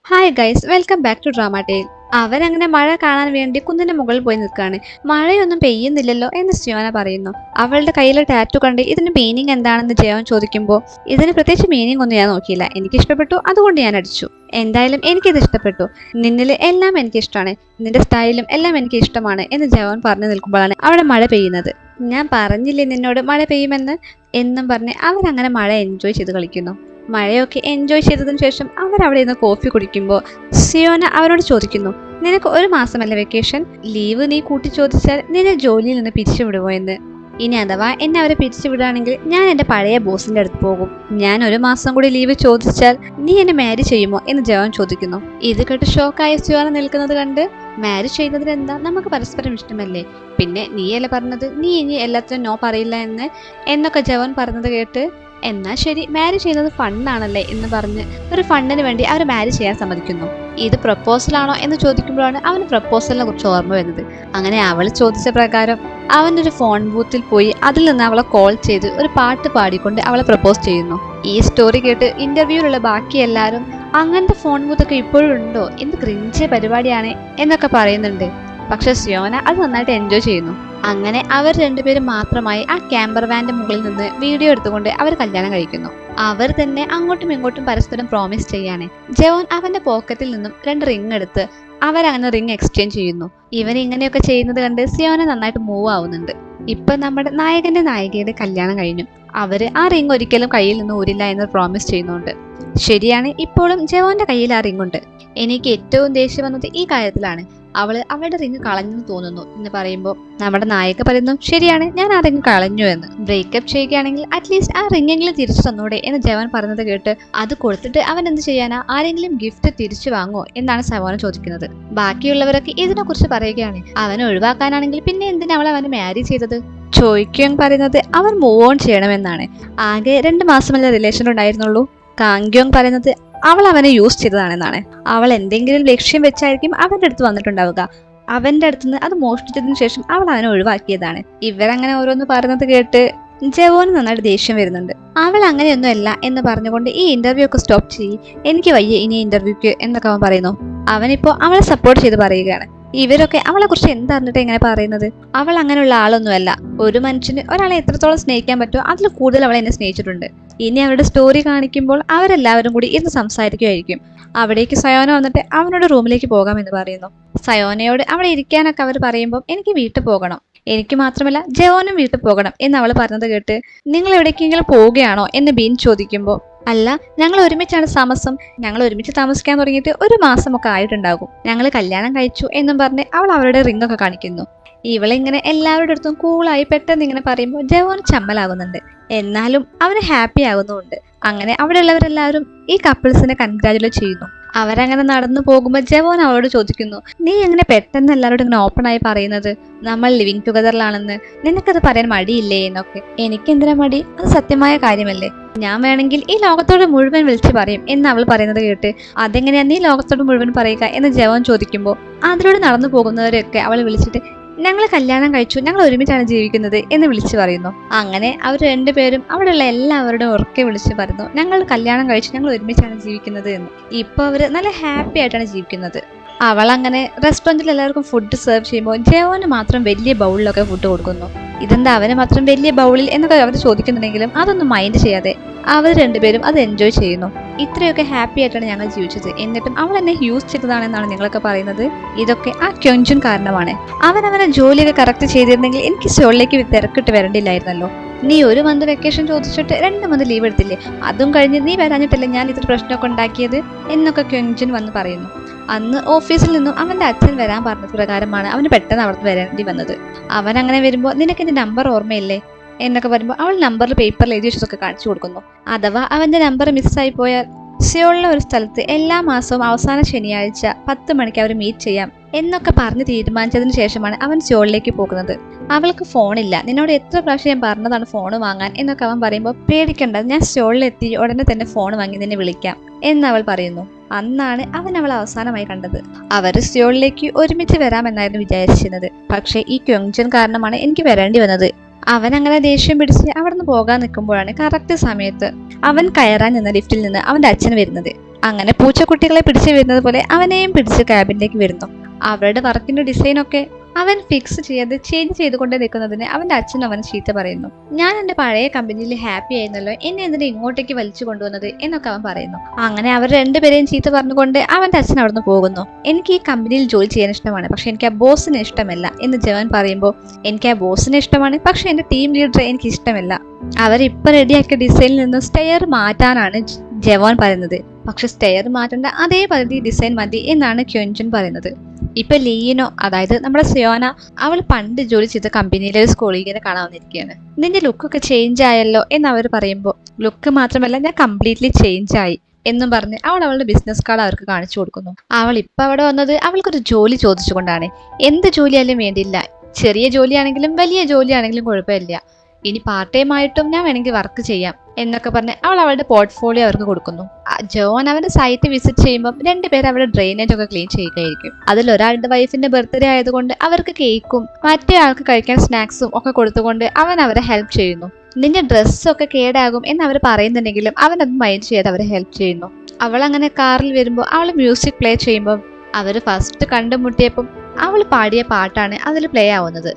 Hi guys, welcome back to drama tale. അവരങ്ങനെ മഴ കാണാൻ വേണ്ടി കുന്നിന്റെ മുകളിൽ പോയി നിൽക്കുകയാണ്. മഴയൊന്നും പെയ്യുന്നില്ലല്ലോ എന്ന് സിയോന പറയുന്നു. അവളുടെ കയ്യിലെ ടാറ്റു കണ്ട് ഇതിന് മീനിങ് എന്താണെന്ന് ജയോൻ ചോദിക്കുമ്പോൾ ഇതിന് പ്രത്യേകിച്ച് മീനിങ് ഒന്നും ഞാൻ നോക്കിയില്ല, എനിക്ക് ഇഷ്ടപ്പെട്ടു, അതുകൊണ്ട് ഞാൻ അടിച്ചു. എന്തായാലും എനിക്കിത് ഇഷ്ടപ്പെട്ടു. നിന്നിൽ എല്ലാം എനിക്ക് ഇഷ്ടമാണ്, നിന്റെ സ്റ്റൈലും എല്ലാം എനിക്ക് ഇഷ്ടമാണ് എന്ന് ജയോൻ പറഞ്ഞു നിൽക്കുമ്പോഴാണ് അവിടെ മഴ പെയ്യുന്നത്. ഞാൻ പറഞ്ഞില്ലേ നിന്നോട് മഴ പെയ്യുമെന്ന് എന്നും പറഞ്ഞ് അവരങ്ങനെ മഴ എൻജോയ് ചെയ്ത് കളിക്കുന്നു. മഴയൊക്കെ എൻജോയ് ചെയ്തതിനു ശേഷം അവരവിടെ നിന്ന് കോഫി കുടിക്കുമ്പോൾ സിയോന അവരോട് ചോദിക്കുന്നു, നിനക്ക് ഒരു മാസമല്ല വെക്കേഷൻ, ലീവ് നീ കൂട്ടി ചോദിച്ചാൽ നിന്നെ ജോലിയിൽ നിന്ന് പിരിച്ചുവിടുമോ എന്ന്. ഇനി അഥവാ എന്നെ അവരെ പിരിച്ചുവിടുകയാണെങ്കിൽ ഞാൻ എൻ്റെ പഴയ ബോസിന്റെ അടുത്ത് പോകും. ഞാൻ ഒരു മാസം കൂടി ലീവ് ചോദിച്ചാൽ നീ എന്നെ മാരി ചെയ്യുമോ എന്ന് ജവാൻ ചോദിക്കുന്നു. ഇത് കേട്ട് ഷോക്കായ സിയോന നിൽക്കുന്നത് കണ്ട്, മാരി ചെയ്യുന്നതിന് എന്താ, നമുക്ക് പരസ്പരം ഇഷ്ടമല്ലേ, പിന്നെ നീയല്ലേ പറഞ്ഞത് നീ ഇനി എല്ലാത്തിനും നോ പറയില്ല എന്നൊക്കെ ജവാൻ പറഞ്ഞത് കേട്ട്, എന്നാ ശരി, മാരി ചെയ്യുന്നത് ഫണ്ണാണല്ലേ എന്ന് പറഞ്ഞ് ഒരു ഫണ്ണിന് വേണ്ടി അവർ മാരി ചെയ്യാൻ സമ്മതിക്കുന്നു. ഇത് പ്രപ്പോസലാണോ എന്ന് ചോദിക്കുമ്പോഴാണ് അവന് പ്രപ്പോസലിനെ കുറിച്ച് ഓർമ്മ വരുന്നത്. അങ്ങനെ അവൾ ചോദിച്ച പ്രകാരം അവനൊരു ഫോൺ ബൂത്തിൽ പോയി അതിൽ നിന്ന് അവളെ കോൾ ചെയ്ത് ഒരു പാട്ട് പാടിക്കൊണ്ട് അവളെ പ്രപ്പോസ് ചെയ്യുന്നു. ഈ സ്റ്റോറി കേട്ട് ഇന്റർവ്യൂവിലുള്ള ബാക്കി എല്ലാവരും അങ്ങനത്തെ ഫോൺ ബൂത്തൊക്കെ ഇപ്പോഴും ഉണ്ടോ, എന്ത് ക്രിഞ്ച് പരിപാടിയാണ് എന്നൊക്കെ പറയുന്നുണ്ട്. പക്ഷെ സിയോന അത് നന്നായിട്ട് എൻജോയ് ചെയ്യുന്നു. അങ്ങനെ അവർ രണ്ടുപേരും മാത്രമായി ആ ക്യാമ്പർ വാന്റെ മുകളിൽ നിന്ന് വീഡിയോ എടുത്തുകൊണ്ട് അവർ കല്യാണം കഴിക്കുന്നു. അവർ തന്നെ അങ്ങോട്ടും ഇങ്ങോട്ടും പരസ്പരം പ്രോമിസ് ചെയ്യാണ്. ജോൺ അവന്റെ പോക്കറ്റിൽ നിന്നും 2 റിങ് എടുത്ത് അവരങ്ങനെ റിങ് എക്സ്ചേഞ്ച് ചെയ്യുന്നു. ഇവൻ ഇങ്ങനെയൊക്കെ ചെയ്യുന്നത് കണ്ട് സിയോന നന്നായിട്ട് മൂവ് ആവുന്നുണ്ട്. ഇപ്പൊ നമ്മുടെ നായകന്റെ നായികയുടെ കല്യാണം കഴിഞ്ഞു. അവര് ആ റിങ് ഒരിക്കലും കയ്യിൽ നിന്ന് ഊരില്ല എന്ന് പ്രോമിസ് ചെയ്യുന്നുണ്ട്. ശരിയാണ്, ഇപ്പോഴും ജോന്റെ കയ്യിൽ ആ റിങ് ഉണ്ട്. എനിക്ക് ഏറ്റവും ദേഷ്യം വന്നത് ഈ കാര്യത്തിലാണ്. അവളുടെ റിങ് കളഞ്ഞെന്ന് തോന്നുന്നു എന്ന് പറയുമ്പോൾ നമ്മുടെ നായിക പറയുന്നു, ശരിയാണ്, ഞാൻ ആ റിങ് കളഞ്ഞു എന്ന്. ബ്രേക്കപ്പ് ചെയ്യുകയാണെങ്കിൽ അറ്റ്ലീസ്റ്റ് ആ റിങ്ങെങ്കിലും തിരിച്ചു തന്നൂടെ എന്ന് ജവാൻ പറഞ്ഞത് കേട്ട്, അത് കൊടുത്തിട്ട് അവൻ എന്ത് ചെയ്യാനാ, ആരെങ്കിലും ഗിഫ്റ്റ് തിരിച്ചു വാങ്ങുമോ എന്നാണ് സവോന ചോദിക്കുന്നത്. ബാക്കിയുള്ളവരൊക്കെ ഇതിനെ കുറിച്ച് പറയുകയാണ്. അവനെ ഒഴിവാക്കാനാണെങ്കിൽ പിന്നെ എന്തിനാ അവനെ മാരി ചെയ്തത്? ചോയ്ക്യോങ് പറയുന്നത് അവർ മൂവ് ഓൺ ചെയ്യണമെന്നാണ്. ആകെ 2 മാസമല്ലേ റിലേഷൻ ഉണ്ടായിരുന്നുള്ളൂ. കാങ്ക്യോങ് പറയുന്നത് അവൾ അവനെ യൂസ് ചെയ്തതാണെന്നാണ്. അവൾ എന്തെങ്കിലും ലക്ഷ്യം വെച്ചായിരിക്കും അവന്റെ അടുത്ത് വന്നിട്ടുണ്ടാവുക. അവന്റെ അടുത്തുനിന്ന് അത് മോഷ്ടിച്ചതിന് ശേഷം അവൾ അവനെ ഒഴിവാക്കിയതാണ്. ഇവരങ്ങനെ ഓരോന്ന് പറയുന്നത് കേട്ട് ജവോന് നന്നായിട്ട് ദേഷ്യം വരുന്നുണ്ട്. അവൾ അങ്ങനെയൊന്നും അല്ല എന്ന് പറഞ്ഞുകൊണ്ട് ഈ ഇന്റർവ്യൂ ഒക്കെ സ്റ്റോപ്പ് ചെയ്യും, എനിക്ക് വയ്യ ഇനി ഇന്റർവ്യൂക്ക് എന്നൊക്കെ അവൻ പറയുന്നു. അവനിപ്പോ അവളെ സപ്പോർട്ട് ചെയ്ത് പറയുകയാണ്. ഇവരൊക്കെ അവളെ കുറിച്ച് എന്തറിഞ്ഞിട്ട് എങ്ങനെ പറയുന്നത്? അവൾ അങ്ങനെയുള്ള ആളൊന്നുമല്ല. ഒരു മനുഷ്യന് ഒരാളെ എത്രത്തോളം സ്നേഹിക്കാൻ പറ്റുമോ അതിൽ കൂടുതൽ അവൾ എന്നെ സ്നേഹിച്ചിട്ടുണ്ട്. ഇനി അവരുടെ സ്റ്റോറി കാണിക്കുമ്പോൾ അവരെല്ലാവരും കൂടി ഇന്ന് സംസാരിക്കുമായിരിക്കും. അവിടേക്ക് സയോന വന്നിട്ട് അവനോട് റൂമിലേക്ക് പോകാമെന്ന് പറയുന്നു. സയോനയോട് അവിടെ ഇരിക്കാനൊക്കെ അവർ പറയുമ്പോൾ എനിക്ക് വീട്ടിൽ പോകണം, എനിക്ക് മാത്രമല്ല ജയോനും വീട്ടിൽ പോകണം എന്ന് അവൾ പറഞ്ഞത് കേട്ട്, നിങ്ങൾ എവിടേക്കെങ്കിലും പോവുകയാണോ എന്ന് ബീൻ ചോദിക്കുമ്പോൾ, അല്ല, ഞങ്ങൾ ഒരുമിച്ചാണ് താമസം, ഞങ്ങൾ ഒരുമിച്ച് താമസിക്കാൻ തുടങ്ങിയിട്ട് 1 മാസമൊക്കെ ആയിട്ടുണ്ടാകും, ഞങ്ങൾ കല്യാണം കഴിച്ചു എന്നും പറഞ്ഞ് അവൾ അവരുടെ റിംഗ് ഒക്കെ കാണിക്കുന്നു. ഇവളിങ്ങനെ എല്ലാവരുടെ അടുത്തും കൂളായി പെട്ടെന്ന് ഇങ്ങനെ പറയുമ്പോൾ ജവോൻ ചമ്മലാകുന്നുണ്ട്. എന്നാലും അവന് ഹാപ്പി ആകുന്നുമുണ്ട്. അങ്ങനെ അവിടെയുള്ളവരെല്ലാവരും ഈ കപ്പിൾസിനെ കൺഗ്രാജുലേറ്റ് ചെയ്യുന്നു. അവരങ്ങനെ നടന്നു പോകുമ്പോൾ ജവോൻ അവളോട് ചോദിക്കുന്നു, നീ എങ്ങനെ പെട്ടെന്ന് എല്ലാവരോടും ഇങ്ങനെ ഓപ്പൺ ആയി പറയുന്നത്, നമ്മൾ ലിവിങ് ടുഗദറിലാണെന്ന്, നിനക്കത് പറയാൻ മടിയില്ലേ എന്നൊക്കെ. എനിക്ക് എന്തിനാ മടി, അത് സത്യമായ കാര്യമല്ലേ, ഞാൻ വേണമെങ്കിൽ ഈ ലോകത്തോട് മുഴുവൻ വിളിച്ചു പറയും എന്ന് അവൾ പറയുന്നത് കേട്ട്, അതെങ്ങനെയാ നീ ലോകത്തോട് മുഴുവൻ പറയുക എന്ന് ജവോൻ ചോദിക്കുമ്പോൾ അതിലൂടെ നടന്നു പോകുന്നവരെയൊക്കെ അവൾ വിളിച്ചിട്ട്, ഞങ്ങൾ കല്യാണം കഴിച്ചു, ഞങ്ങൾ ഒരുമിച്ചാണ് ജീവിക്കുന്നത് എന്ന് വിളിച്ചു പറയുന്നു. അങ്ങനെ അവർ രണ്ടുപേരും അവിടെയുള്ള എല്ലാവരുടെയും ഉറക്കെ വിളിച്ച് പറയുന്നു, ഞങ്ങൾ കല്യാണം കഴിച്ചു, ഞങ്ങൾ ഒരുമിച്ചാണ് ജീവിക്കുന്നത് എന്ന്. ഇപ്പൊ അവര് നല്ല ഹാപ്പി ആയിട്ടാണ് ജീവിക്കുന്നത്. അവൾ അങ്ങനെ റെസ്റ്റോറൻറ്റിൽ എല്ലാവർക്കും ഫുഡ് സെർവ് ചെയ്യുമ്പോൾ ജയോന് മാത്രം വലിയ ബൗളിലൊക്കെ ഫുഡ് കൊടുക്കുന്നു. ഇതെന്താ അവന് മാത്രം വലിയ ബൗളിൽ എന്നൊക്കെ അവർ ചോദിക്കുന്നുണ്ടെങ്കിലും അതൊന്നും മൈൻഡ് ചെയ്യാതെ അവർ രണ്ടുപേരും അത് എൻജോയ് ചെയ്യുന്നു. ഇത്രയൊക്കെ ഹാപ്പി ആയിട്ടാണ് ഞങ്ങൾ ജീവിച്ചത്, എന്നിട്ടും അവൾ എന്നെ യൂസ് ചെയ്തതാണെന്നാണ് നിങ്ങളൊക്കെ പറയുന്നത്. ഇതൊക്കെ ആ ക്യോങ്ജുൻ കാരണമാണ്. അവനെ ജോലിയൊക്കെ കറക്റ്റ് ചെയ്തിരുന്നെങ്കിൽ എനിക്ക് സോളിലേക്ക് തിരക്കിട്ട് വരേണ്ടില്ലായിരുന്നല്ലോ. നീ 1 മന്ത് വെക്കേഷൻ ചോദിച്ചിട്ട് 2 മന്ത് ലീവ് എടുത്തില്ലേ, അതും കഴിഞ്ഞ് നീ വരാഞ്ഞിട്ടല്ലേ ഞാൻ ഇത്ര പ്രശ്നമൊക്കെ ഉണ്ടാക്കിയത് എന്നൊക്കെ ക്യോങ്ജുൻ വന്ന് പറയുന്നു. അന്ന് ഓഫീസിൽ നിന്നും അവന്റെ അച്ഛൻ വരാൻ പറഞ്ഞത് പ്രകാരമാണ് അവന് പെട്ടെന്ന് അവിടുന്ന് വരേണ്ടി വന്നത്. അവൻ അങ്ങനെ വരുമ്പോൾ നിനക്ക് എന്റെ നമ്പർ ഓർമ്മയില്ലേ എന്നൊക്കെ പറയുമ്പോൾ അവൾ നമ്പറിൽ പേപ്പറിൽ എഴുതി വെച്ചതൊക്കെ കാണിച്ചു കൊടുക്കുന്നു. അഥവാ അവന്റെ നമ്പർ മിസ്സായി പോയാൽ സിയോളിലെ ഒരു സ്ഥലത്ത് എല്ലാ മാസവും അവസാന ശനിയാഴ്ച 10 മണിക്ക് അവർ മീറ്റ് ചെയ്യാം എന്നൊക്കെ പറഞ്ഞ് തീരുമാനിച്ചതിന് ശേഷമാണ് അവൻ സിയോളിലേക്ക് പോകുന്നത്. അവൾക്ക് ഫോണില്ല, നിന്നോട് എത്ര പ്രാവശ്യം ഞാൻ പറഞ്ഞതാണ് ഫോൺ വാങ്ങാൻ എന്നൊക്കെ അവൻ പറയുമ്പോൾ, പേടിക്കണ്ട, ഞാൻ സിയോളിലെത്തി ഉടനെ തന്നെ ഫോൺ വാങ്ങി നിന്നെ വിളിക്കാം എന്ന് അവൾ പറയുന്നു. അന്നാണ് അവളെ അവസാനമായി കണ്ടത്. അവർ സിയോളിലേക്ക് ഒരുമിച്ച് വരാമെന്നായിരുന്നു വിചാരിച്ചിരുന്നത്. പക്ഷെ ഈ ക്യോങ്ജൻ കാരണമാണ് എനിക്ക് വരേണ്ടി വന്നത്. അവൻ അങ്ങനെ ദേഷ്യം പിടിച്ച് അവിടെ നിന്ന് പോകാൻ നിൽക്കുമ്പോഴാണ് കറക്റ്റ് സമയത്ത് അവൻ കയറാൻ നിന്ന ലിഫ്റ്റിൽ നിന്ന് അവന്റെ അച്ഛൻ വരുന്നത്. അങ്ങനെ പൂച്ചക്കുട്ടികളെ പിടിച്ചു വരുന്നത് പോലെ അവനെയും പിടിച്ച് ക്യാബിനിലേക്ക് വരുന്നു. അവരുടെ വർക്കിന്റെ ഡിസൈനൊക്കെ അവൻ ഫിക്സ് ചെയ്യാതെ ചേഞ്ച് ചെയ്തുകൊണ്ടേ നിൽക്കുന്നതിന് അവന്റെ അച്ഛൻ അവന് ചീത്ത പറയുന്നു. ഞാൻ എന്റെ പഴയ കമ്പനിയിൽ ഹാപ്പി ആയിരുന്നല്ലോ, എന്നെ എന്തിനാ ഇങ്ങോട്ടേക്ക് വലിച്ചു കൊണ്ടുവന്നത് എന്നൊക്കെ അവൻ പറയുന്നു. അങ്ങനെ അവർ രണ്ടുപേരെയും ചീത്ത പറഞ്ഞുകൊണ്ട് അവന്റെ അച്ഛൻ അവിടുന്ന് പോകുന്നു. എനിക്ക് ഈ കമ്പനിയിൽ ജോലി ചെയ്യാൻ ഇഷ്ടമാണ്, പക്ഷെ എനിക്ക് ആ ബോസിനെ ഇഷ്ടമല്ല എന്ന് ജവാൻ പറയുമ്പോൾ, എനിക്ക് ആ ബോസിനെ ഇഷ്ടമാണ്, പക്ഷെ എന്റെ ടീം ലീഡറെ എനിക്ക് ഇഷ്ടമല്ല. അവരിപ്പൊ റെഡിയാക്കിയ ഡിസൈനിൽ നിന്ന് സ്റ്റെയർ മാറ്റാനാണ് ജവാൻ പറയുന്നത്. പക്ഷെ സ്റ്റെയർ മാറ്റേണ്ട അതേ പദ്ധതി ഡിസൈൻ മതി എന്നാണ് ക്യോൻജുൻ പറയുന്നത്. ഇപ്പൊ ലീനോ, അതായത് നമ്മുടെ സിയോന, അവൾ പണ്ട് ജോലി ചെയ്ത കമ്പനിയിലെ ഒരു സ്കോളീഗിനെ കാണാൻ വന്നിരിക്കുകയാണ്. നിന്റെ ലുക്കൊക്കെ ചേഞ്ച് ആയല്ലോ എന്ന് അവർ പറയുമ്പോൾ, ലുക്ക് മാത്രമല്ല ഞാൻ കംപ്ലീറ്റ്ലി ചേഞ്ച് ആയി എന്നും പറഞ്ഞ് അവൾ അവളുടെ ബിസിനസ് കാർഡ് അവർക്ക് കാണിച്ചു കൊടുക്കുന്നു. അവൾ ഇപ്പൊ അവിടെ വന്നത് അവൾക്കൊരു ജോലി ചോദിച്ചുകൊണ്ടാണ്. എന്ത് ജോലിയായാലും വേണ്ടിയില്ല, ചെറിയ ജോലിയാണെങ്കിലും വലിയ ജോലിയാണെങ്കിലും കുഴപ്പമില്ല, ഇനി പാർട്ട് ടൈം ആയിട്ടും ഞാൻ വേണമെങ്കിൽ വർക്ക് ചെയ്യാം എന്നൊക്കെ പറഞ്ഞ് അവൾ അവളുടെ പോർട്ട്ഫോളിയോ അവർക്ക് കൊടുക്കുന്നു. ജോൺ അവന്റെ സൈറ്റ് വിസിറ്റ് ചെയ്യുമ്പോൾ രണ്ടുപേർ അവരുടെ ഡ്രെയിനേജ് ഒക്കെ ക്ലീൻ ചെയ്യുകയായിരിക്കും. അതിൽ ഒരാളുടെ വൈഫിന്റെ ബർത്ത്ഡേ ആയതുകൊണ്ട് അവർക്ക് കേക്കും മറ്റേ ആൾക്ക് കഴിക്കാൻ സ്നാക്സും ഒക്കെ കൊടുത്തുകൊണ്ട് അവൻ അവരെ ഹെൽപ്പ് ചെയ്യുന്നു. നിന്റെ ഡ്രസ്സൊക്കെ കേടാകും എന്ന് അവർ പറയുന്നുണ്ടെങ്കിലും അവൻ അത് മൈൻഡ് ചെയ്യാതെ അവരെ ഹെൽപ്പ് ചെയ്യുന്നു. അവൾ അങ്ങനെ കാറിൽ വരുമ്പോൾ അവൾ മ്യൂസിക് പ്ലേ ചെയ്യുമ്പോൾ അവർ ഫസ്റ്റ് കണ്ടുമുട്ടിയപ്പം അവൾ പാടിയ പാട്ടാണ് അതിൽ പ്ലേ ആവുന്നത്.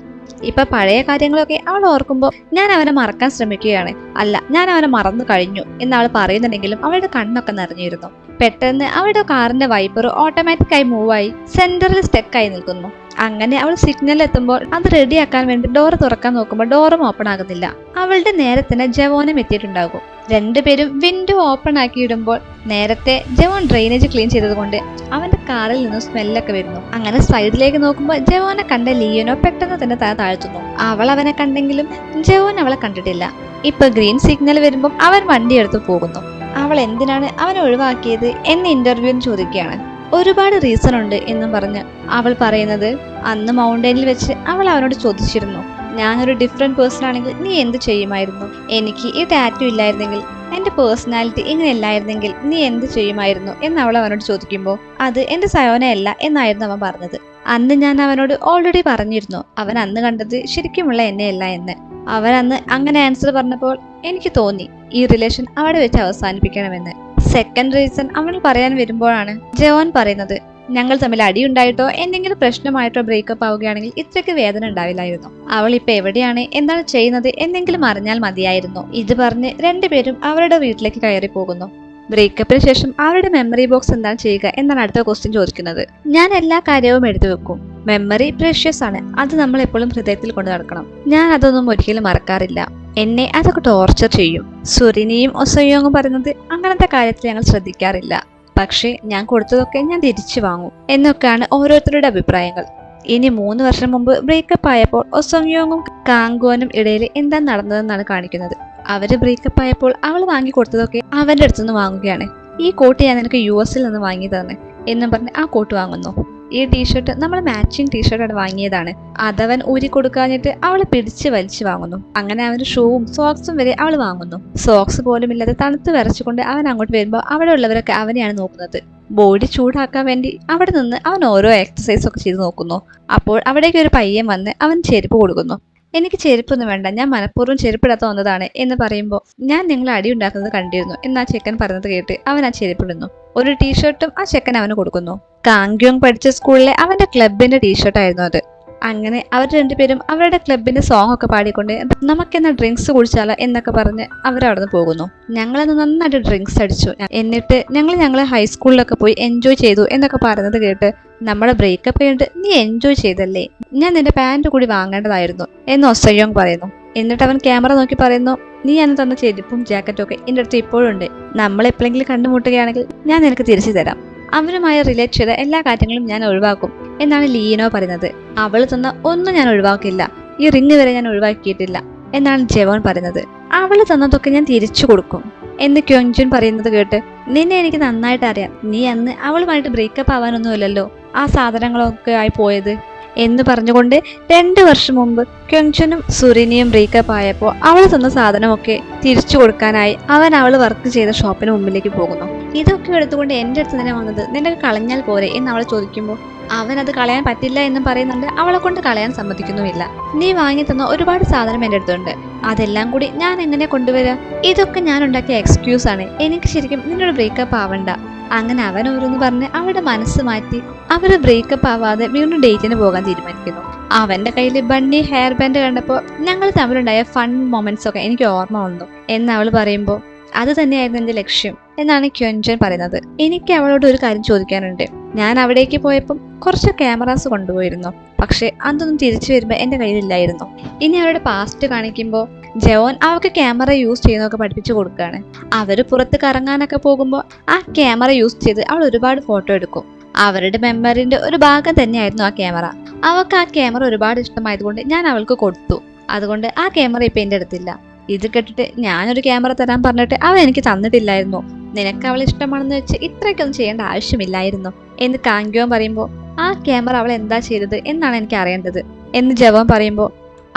ഇപ്പൊ പഴയ കാര്യങ്ങളൊക്കെ അവൾ ഓർക്കുമ്പോൾ ഞാൻ അവനെ മറക്കാൻ ശ്രമിക്കുകയാണ്, അല്ല ഞാൻ അവനെ മറന്നു കഴിഞ്ഞു എന്ന് അവൾ പറയുന്നുണ്ടെങ്കിലും അവളുടെ കണ്ണൊക്കെ നിറഞ്ഞിരുന്നു. പെട്ടെന്ന് അവളുടെ കാറിന്റെ വൈപ്പർ ഓട്ടോമാറ്റിക്കായി മൂവായി സെന്ററിൽ സ്റ്റെക്കായി നിൽക്കുന്നു. അങ്ങനെ അവൾ സിഗ്നൽ എത്തുമ്പോൾ അത് റെഡിയാക്കാൻ വേണ്ടി ഡോർ തുറക്കാൻ നോക്കുമ്പോൾ ഡോറും ഓപ്പൺ ആകുന്നില്ല. അവളുടെ നേരെ തന്നെ ജവോനും എത്തിയിട്ടുണ്ടാകും. രണ്ടുപേരും വിൻഡോ ഓപ്പൺ ആക്കി ഇടുമ്പോൾ നേരത്തെ ജവോൻ ഡ്രെയിനേജ് ക്ലീൻ ചെയ്തതുകൊണ്ട് അവന്റെ കാറിൽ നിന്ന് സ്മെല്ലൊക്കെ വരുന്നു. അങ്ങനെ സൈഡിലേക്ക് നോക്കുമ്പോൾ ജവോനെ കണ്ട ലിയോനോ പെട്ടെന്ന് തന്നെ തല താഴ്ത്തുന്നു. അവൾ അവനെ കണ്ടെങ്കിലും ജവോൻ അവളെ കണ്ടിട്ടില്ല. ഇപ്പൊ ഗ്രീൻ സിഗ്നൽ വരുമ്പോൾ അവൻ വണ്ടി എടുത്തു പോകുന്നു. അവൾ എന്തിനാണ് അവനെ ഒഴിവാക്കിയത് എന്ന് ഇന്റർവ്യൂവിന് ചോദിക്കുകയാണ്. ഒരുപാട് റീസൺ ഉണ്ട് എന്നും പറഞ്ഞ് അവൾ പറയുന്നത്, അന്ന് മൗണ്ടനിൽ വെച്ച് അവൾ അവനോട് ചോദിച്ചിരുന്നു, ഞാനൊരു ഡിഫറെന്റ് പേഴ്സൺ ആണെങ്കിൽ നീ എന്ത് ചെയ്യുമായിരുന്നു? എനിക്ക് ഈ ടാറ്റു ഇല്ലായിരുന്നെങ്കിൽ, എന്റെ പേഴ്സണാലിറ്റി ഇങ്ങനെ അല്ലായിരുന്നെങ്കിൽ നീ എന്ത് ചെയ്യുമായിരുന്നു എന്ന് അവൾ അവനോട് ചോദിക്കുമ്പോൾ, അത് എന്റെ സയോനയല്ല എന്നായിരുന്നു അവൻ പറഞ്ഞത്. അന്ന് ഞാൻ അവനോട് ഓൾറെഡി പറഞ്ഞിരുന്നു, അവൻ അന്ന് കണ്ടത് ശരിക്കുമുള്ള എന്നെയല്ല എന്ന്. അവൻ അന്ന് അങ്ങനെ ആൻസർ പറഞ്ഞപ്പോൾ എനിക്ക് തോന്നി ഈ റിലേഷൻ അവിടെ വെച്ച് അവസാനിപ്പിക്കണമെന്ന്. സെക്കൻഡ് റീസൺ അവൾ പറയാൻ വരുമ്പോഴാണ് ജവാൻ പറയുന്നത്, ഞങ്ങൾ തമ്മിൽ അടിയുണ്ടായിട്ടോ എന്തെങ്കിലും പ്രശ്നമായിട്ടോ ബ്രേക്കപ്പ് ആവുകയാണെങ്കിൽ ഇത്രയ്ക്ക് വേദന ഉണ്ടാവില്ലായിരുന്നു. അവൾ ഇപ്പൊ എവിടെയാണ്, എന്താണ് ചെയ്യുന്നത് എന്നെങ്കിലും അറിഞ്ഞാൽ മതിയായിരുന്നു. ഇത് പറഞ്ഞ് രണ്ടുപേരും അവരുടെ വീട്ടിലേക്ക് കയറി പോകുന്നു. ബ്രേക്കപ്പിന് ശേഷം അവരുടെ മെമ്മറി ബോക്സ് എന്താണ് ചെയ്യുക എന്നാണ് അടുത്ത ക്വസ്റ്റ്യൻ ചോദിക്കുന്നത്. ഞാൻ എല്ലാ കാര്യവും എടുത്തു വെക്കും. മെമ്മറി പ്രഷ്യസ് ആണ്, അത് നമ്മൾ എപ്പോഴും ഹൃദയത്തിൽ കൊണ്ട് നടക്കണം. ഞാൻ അതൊന്നും ഒരിക്കലും മറക്കാറില്ല. എന്നെ അതൊക്കെ ടോർച്ചർ ചെയ്യും. സുറിനിയും ഒസയോങ്ങും പറയുന്നത് അങ്ങനത്തെ കാര്യത്തിൽ ഞങ്ങൾ ശ്രദ്ധിക്കാറില്ല, പക്ഷേ ഞാൻ കൊടുത്തതൊക്കെ ഞാൻ തിരിച്ചു വാങ്ങും എന്നൊക്കെയാണ് ഓരോരുത്തരുടെ അഭിപ്രായങ്ങൾ. ഇനി 3 വർഷം മുമ്പ് ബ്രേക്കപ്പ് ആയപ്പോൾ ഒസോങ്യോങ്ങും കാങ്കുവനും ഇടയിൽ എന്താ നടന്നതെന്നാണ് കാണിക്കുന്നത്. അവര് ബ്രേക്കപ്പ് ആയപ്പോൾ അവൾ വാങ്ങി കൊടുത്തതൊക്കെ അവന്റെ അടുത്തുനിന്ന് വാങ്ങുകയാണ്. ഈ കോട്ട് ഞാൻ നിനക്ക് US-ൽ നിന്ന് വാങ്ങിയതാണ് എന്നും പറഞ്ഞ് ആ കോട്ട് വാങ്ങുന്നു. ഈ ടീഷർട്ട് നമ്മൾ മാച്ചിങ് ടീഷർട്ടാണ് വാങ്ങിയതാണ്. അതവൻ ഊരി കൊടുക്കാഞ്ഞിട്ട് അവളെ പിടിച്ച് വലിച്ചു വാങ്ങുന്നു. അങ്ങനെ അവന് ഷൂവും സോക്സും വരെ അവൾ വാങ്ങുന്നു. സോക്സ് പോലും ഇല്ലാതെ തണുത്ത് വിറച്ചുകൊണ്ട് അവൻ അങ്ങോട്ട് വരുമ്പോൾ അവിടെ ഉള്ളവരൊക്കെ അവനെയാണ് നോക്കുന്നത്. ബോഡി ചൂടാക്കാൻ വേണ്ടി അവിടെ നിന്ന് അവൻ ഓരോ എക്സസൈസ് ഒക്കെ ചെയ്ത് നോക്കുന്നു. അപ്പോൾ അവിടേക്ക് ഒരു പയ്യൻ വന്ന് അവൻ ചെരുപ്പ് കൊടുക്കുന്നു. എനിക്ക് ചെരുപ്പൊന്നും വേണ്ട, ഞാൻ മനഃപൂർവ്വം ചെരുപ്പിടാത്ത വന്നതാണ് എന്ന് പറയുമ്പോൾ, ഞാൻ നിങ്ങൾ അടി ഉണ്ടാക്കുന്നത് കണ്ടിരുന്നു എന്ന് ആ ചെക്കൻ പറഞ്ഞത് കേട്ട് അവൻ ആ ചെരുപ്പിടുന്നു. ഒരു ടീഷർട്ടും ആ ചെക്കൻ അവന് കൊടുക്കുന്നു. കാങ്ക്യോങ് പഠിച്ച സ്കൂളിലെ അവന്റെ ക്ലബിന്റെ ടീഷർട്ടായിരുന്നു അത്. അങ്ങനെ അവർ രണ്ടുപേരും അവരുടെ ക്ലബിന്റെ സോങ് ഒക്കെ പാടിക്കൊണ്ട് നമുക്കെന്നാ ഡ്രിങ്ക്സ് കുടിച്ചാലോ എന്നൊക്കെ പറഞ്ഞ് അവരവിടെ നിന്ന് പോകുന്നു. ഞങ്ങളന്ന് നന്നായിട്ട് ഡ്രിങ്ക്സ് അടിച്ചു, എന്നിട്ട് ഞങ്ങളെ ഹൈസ്കൂളിലൊക്കെ പോയി എൻജോയ് ചെയ്തു എന്നൊക്കെ പറയുന്നത് കേട്ട്, നമ്മുടെ ബ്രേക്കപ്പ് കഴിഞ്ഞിട്ട് നീ എൻജോയ് ചെയ്തല്ലേ, ഞാൻ നിന്റെ പാൻറ് കൂടി വാങ്ങേണ്ടതായിരുന്നു എന്ന് ഒസയോങ് പറയുന്നു. എന്നിട്ട് അവൻ ക്യാമറ നോക്കി പറയുന്നു, നീ അന്ന് തന്ന ചെരുപ്പും ജാക്കറ്റും ഒക്കെ എൻ്റെ അടുത്ത് ഇപ്പോഴും ഉണ്ട്. നമ്മൾ എപ്പോഴെങ്കിലും കണ്ടുമുട്ടുകയാണെങ്കിൽ ഞാൻ നിനക്ക് തിരിച്ചു തരാം. അവരുമായി റിലേറ്റ് ചെയ്ത എല്ലാ കാര്യങ്ങളും ഞാൻ ഒഴിവാക്കും എന്നാണ് ലീനോ പറയുന്നത്. അവൾ തന്ന ഒന്നും ഞാൻ ഒഴിവാക്കില്ല, ഈ റിങ് വരെ ഞാൻ ഒഴിവാക്കിയിട്ടില്ല എന്നാണ് ജവോൻ പറയുന്നത്. അവൾ തന്നതൊക്കെ ഞാൻ തിരിച്ചു കൊടുക്കും എന്ന് ക്യോങ്ജുൻ പറയുന്നത് കേട്ട്, നിന്നെ എനിക്ക് നന്നായിട്ട് അറിയാം, നീ അന്ന് അവളുമായിട്ട് ബ്രേക്കപ്പ് ആവാനൊന്നുമില്ലല്ലോ ആ സാധനങ്ങളൊക്കെ ആയി പോയത് എന്ന് പറഞ്ഞുകൊണ്ട് 2 വർഷം മുമ്പ് ക്യോങ്ജുനും സുറിനിയും ബ്രേക്കപ്പ് ആയപ്പോൾ അവൾ തന്ന സാധനമൊക്കെ തിരിച്ചു കൊടുക്കാനായി അവൾ വർക്ക് ചെയ്ത ഷോപ്പിന് മുമ്പിലേക്ക് പോകുന്നു. ഇതൊക്കെ എടുത്തുകൊണ്ട് എൻ്റെ അടുത്ത് തന്നെ വന്നത് നിനക്ക് കളഞ്ഞാൽ പോരെ എന്ന് അവൾ ചോദിക്കുമ്പോൾ, അവനത് കളയാൻ പറ്റില്ല എന്നും പറയുന്നുണ്ട്. അവളെ കൊണ്ട് കളയാൻ സമ്മതിക്കുന്നുമില്ല. നീ വാങ്ങി തന്ന ഒരുപാട് സാധനം എൻ്റെ അടുത്തുണ്ട്, അതെല്ലാം കൂടി ഞാൻ എങ്ങനെ കൊണ്ടുവരാം? ഇതൊക്കെ ഞാൻ ഉണ്ടാക്കിയ എക്സ്ക്യൂസ് ആണ്. എനിക്ക് ശരിക്കും നിന്നോട് ബ്രേക്കപ്പ് ആവണ്ട, അങ്ങനെ അവൻ ഓരോന്ന് പറഞ്ഞ് അവളുടെ മനസ്സ് മാറ്റി അവര് ബ്രേക്കപ്പ് ആവാതെ വീണ്ടും ഡേറ്റിന് പോകാൻ തീരുമാനിക്കുന്നു. അവന്റെ കയ്യിൽ ബണ്ണി ഹെയർ ബാൻഡ് കണ്ടപ്പോൾ ഞങ്ങൾ തമ്മിലുണ്ടായ ഫൺ മൊമെന്റ്സ് ഒക്കെ എനിക്ക് ഓർമ്മ വന്നു എന്ന് അവൾ പറയുമ്പോൾ അത് തന്നെയായിരുന്നു എന്റെ ലക്ഷ്യം എന്നാണ് ക്യോൻജൻ പറയുന്നത്. എനിക്ക് അവളോട് ഒരു കാര്യം ചോദിക്കാനുണ്ട്. ഞാൻ അവിടേക്ക് പോയപ്പം കുറച്ച് ക്യാമറാസ് കൊണ്ടുപോയിരുന്നു, പക്ഷെ അതൊന്നും തിരിച്ചു വരുമ്പോൾ എന്റെ കയ്യിലില്ലായിരുന്നു. ഇനി അവരുടെ പാസ്റ്റ് കാണിക്കുമ്പോൾ ജോൻ അവർക്ക് ക്യാമറ യൂസ് ചെയ്യുന്നതൊക്കെ പഠിപ്പിച്ചു കൊടുക്കുകയാണ്. അവര് പുറത്ത് കറങ്ങാനൊക്കെ പോകുമ്പോൾ ആ ക്യാമറ യൂസ് ചെയ്ത് അവൾ ഒരുപാട് ഫോട്ടോ എടുക്കും. അവരുടെ മെമ്മറിന്റെ ഒരു ഭാഗം തന്നെയായിരുന്നു ആ ക്യാമറ. അവൾക്ക് ആ ക്യാമറ ഒരുപാട് ഇഷ്ടമായതുകൊണ്ട് ഞാൻ അവൾക്ക് കൊടുത്തു. അതുകൊണ്ട് ആ ക്യാമറ ഇപ്പൊ എന്റെ അടുത്തില്ല. ഇത് കേട്ടിട്ട് ഞാനൊരു ക്യാമറ തരാൻ പറഞ്ഞിട്ട് അവൻ എനിക്ക് തന്നിട്ടില്ലായിരുന്നു. നിനക്ക് അവൾ ഇഷ്ടമാണെന്ന് വെച്ച് ഇത്രയ്ക്കൊന്നും ചെയ്യേണ്ട ആവശ്യമില്ലായിരുന്നു എന്ന് കാങ്ക്യോൻ പറയുമ്പോൾ ആ ക്യാമറ അവൾ എന്താ ചെയ്തത് എന്നാണ് എനിക്ക് അറിയേണ്ടത് എന്ന് ജവാൻ പറയുമ്പോൾ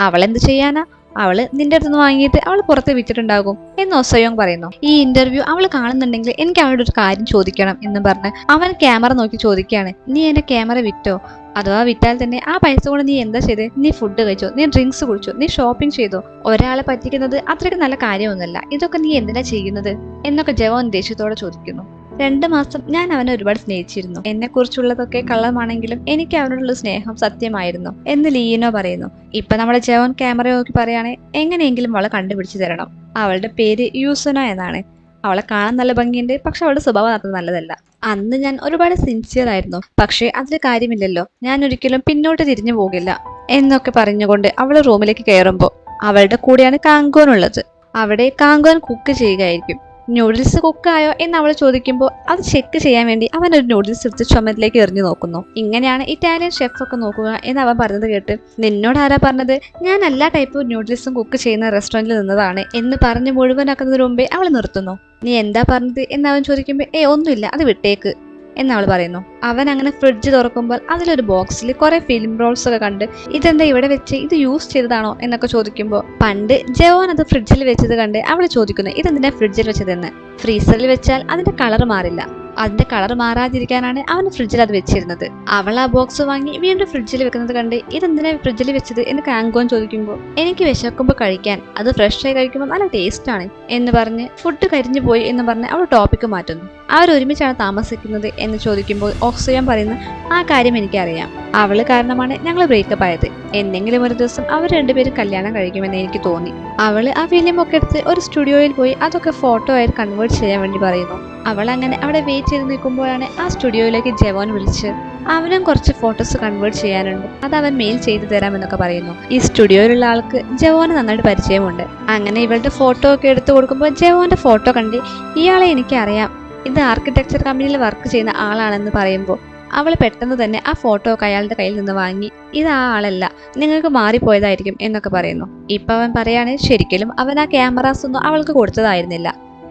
അവൾ എന്ത് ചെയ്യാനാ, അവള് നിന്റെ അടുത്ത് നിന്ന് വാങ്ങിയിട്ട് അവൾ പുറത്ത് വിറ്റിട്ടുണ്ടാകും എന്ന് ഒസയോങ് പറയുന്നു. ഈ ഇന്റർവ്യൂ അവൾ കാണുന്നുണ്ടെങ്കിൽ എനിക്ക് അവളുടെ ഒരു കാര്യം ചോദിക്കണം എന്ന് പറഞ്ഞ് അവൻ ക്യാമറ നോക്കി ചോദിക്കുകയാണ്, നീ എന്റെ ക്യാമറ വിറ്റോ? അഥവാ വിറ്റാൽ തന്നെ ആ പൈസ കൊണ്ട് നീ എന്താ ചെയ്തേ? നീ ഫുഡ് കഴിച്ചോ? നീ ഡ്രിങ്ക്സ് കുടിച്ചോ? നീ ഷോപ്പിംഗ് ചെയ്തോ? ഒരാളെ പറ്റിക്കുന്നത് അത്രയ്ക്ക് നല്ല കാര്യമൊന്നുമല്ല. ഇതൊക്കെ നീ എന്തിനാ ചെയ്യുന്നത് എന്നൊക്കെ ജവാൻ ദേഷ്യത്തോടെ ചോദിക്കുന്നു. 2 മാസം ഞാൻ അവനെ ഒരുപാട് സ്നേഹിച്ചിരുന്നു. എന്നെ കുറിച്ചുള്ളതൊക്കെ കള്ളമാണെങ്കിലും എനിക്ക് അവനോടുള്ള സ്നേഹം സത്യമായിരുന്നു എന്ന് ലീനോ പറയുന്നു. ഇപ്പൊ നമ്മുടെ ജവാൻ ക്യാമറ നോക്കി പറയാണ്, എങ്ങനെയെങ്കിലും അവളെ കണ്ടുപിടിച്ച് തരണം. അവളുടെ പേര് യൂസനോ എന്നാണ്. അവളെ കാണാൻ നല്ല ഭംഗിയുണ്ട്, പക്ഷെ അവളുടെ സ്വഭാവം അത്ര നല്ലതല്ല. അന്ന് ഞാൻ ഒരുപാട് സിൻസിയർ ആയിരുന്നു, പക്ഷെ അതിൽ കാര്യമില്ലല്ലോ, ഞാൻ ഒരിക്കലും പിന്നോട്ട് തിരിഞ്ഞു പോകില്ല എന്നൊക്കെ പറഞ്ഞുകൊണ്ട് അവൾ റൂമിലേക്ക് കയറുമ്പോൾ അവളുടെ കൂടെയാണ് കാങ്കോൻ ഉള്ളത്. അവിടെ കാങ്കോൻ കുക്ക് ചെയ്യുകയായിരിക്കും. നൂഡിൽസ് കുക്കായോ എന്ന് അവൾ ചോദിക്കുമ്പോൾ അത് ചെക്ക് ചെയ്യാൻ വേണ്ടി അവൻ ഒരു നൂഡിൽസ് എടുത്ത് ചുമരിലേക്ക് എറിഞ്ഞു നോക്കുന്നു. ഇങ്ങനെയാണ് ഇറ്റാലിയൻ ഷെഫൊക്കെ നോക്കുക എന്ന് അവൻ പറഞ്ഞത് കേട്ട്, നിന്നോട് ആരാ പറഞ്ഞത്? ഞാൻ എല്ലാ ടൈപ്പ് നൂഡിൽസും കുക്ക് ചെയ്യുന്ന റെസ്റ്റോറൻറ്റിൽ നിന്നതാണ് എന്ന് പറഞ്ഞ് മുഴുവനാക്കുന്നതിന് മുമ്പേ അവൾ നിർത്തുന്നു. നീ എന്താ പറഞ്ഞത് എന്ന് അവൻ ചോദിക്കുമ്പോൾ ഒന്നുമില്ല, അത് വിട്ടേക്ക് എന്നവൾ പറയുന്നു. അവൻ അങ്ങനെ ഫ്രിഡ്ജ് തുറക്കുമ്പോൾ അതിലൊരു ബോക്സിൽ കുറെ ഫിലിം റോൾസ് ഒക്കെ കണ്ട്, ഇതെന്താ ഇവിടെ വെച്ച്, ഇത് യൂസ് ചെയ്തതാണോ എന്നൊക്കെ ചോദിക്കുമ്പോൾ പണ്ട് ജവാൻ അത് ഫ്രിഡ്ജിൽ വെച്ചത് കണ്ട് അവൾ ചോദിക്കുന്നു, ഇതെന്തിനാ ഫ്രിഡ്ജിൽ വെച്ചതെന്ന്. ഫ്രീസറിൽ വെച്ചാൽ അതിന്റെ കളർ മാറില്ല, അതിന്റെ കളർ മാറാതിരിക്കാനാണ് അവൻ ഫ്രിഡ്ജിൽ അത് വെച്ചിരുന്നത്. അവൾ ആ ബോക്സ് വാങ്ങി വീണ്ടും ഫ്രിഡ്ജിൽ വെക്കുന്നത് കണ്ട് ഇതെന്തിനാ ഫ്രിഡ്ജിൽ വെച്ചത് എന്ന് കാങ്കോൻ ചോദിക്കുമ്പോൾ എനിക്ക് വിശക്കുമ്പോൾ കഴിക്കാൻ, അത് ഫ്രഷ് ആയി കഴിക്കുമ്പോൾ നല്ല ടേസ്റ്റ് ആണ് എന്ന് പറഞ്ഞ് ഫുഡ് കരിഞ്ഞു പോയി എന്ന് പറഞ്ഞ് അവൾ ടോപ്പിക്ക് മാറ്റുന്നു. അവർ ഒരുമിച്ചാണ് താമസിക്കുന്നത് എന്ന് ചോദിക്കുമ്പോൾ ഓക്സിജൻ പറയുന്നു, ആ കാര്യം എനിക്കറിയാം, അവള് കാരണമാണ് ഞങ്ങൾ ബ്രേക്കപ്പ് ആയത്. എന്തെങ്കിലും ഒരു ദിവസം അവർ രണ്ടുപേരും കല്യാണം കഴിക്കുമെന്ന് എനിക്ക് തോന്നി. അവള് ആ ഫിലിം ഒക്കെ എടുത്ത് ഒരു സ്റ്റുഡിയോയിൽ പോയി അതൊക്കെ ഫോട്ടോ ആയിട്ട് കൺവേർട്ട് ചെയ്യാൻ വേണ്ടി പറയുന്നു. അവൾ അങ്ങനെ അവിടെ വെയിറ്റ് ചെയ്ത് നിൽക്കുമ്പോഴാണ് ആ സ്റ്റുഡിയോയിലേക്ക് ജവാൻ വിളിച്ച് അവനും കുറച്ച് ഫോട്ടോസ് കൺവേർട്ട് ചെയ്യാനുണ്ട്, അത് അവൻ മെയിൽ ചെയ്തു തരാമെന്നൊക്കെ പറയുന്നു. ഈ സ്റ്റുഡിയോയിലുള്ള ആൾക്ക് ജവാന് നന്നായിട്ട് പരിചയമുണ്ട്. അങ്ങനെ ഇവളുടെ ഫോട്ടോ ഒക്കെ എടുത്തു കൊടുക്കുമ്പോൾ ജവാന്റെ ഫോട്ടോ കണ്ട് ഇയാളെ എനിക്കറിയാം, ഇത് ആർക്കിടെക്ചർ കമ്പനിയിൽ വർക്ക് ചെയ്യുന്ന ആളാണെന്ന് പറയുമ്പോൾ അവൾ പെട്ടെന്ന് തന്നെ ആ ഫോട്ടോ ഒക്കെ അയാളുടെ കയ്യിൽ നിന്ന് വാങ്ങി, ഇത് ആ ആളല്ല, നിങ്ങൾക്ക് മാറിപ്പോയതായിരിക്കും എന്നൊക്കെ പറയുന്നു. ഇപ്പൊ അവൻ പറയാണ്, ശരിക്കലും അവൻ ആ ക്യാമറാസ് ഒന്നും അവൾക്ക് കൊടുത്തതായിരുന്നില്ല.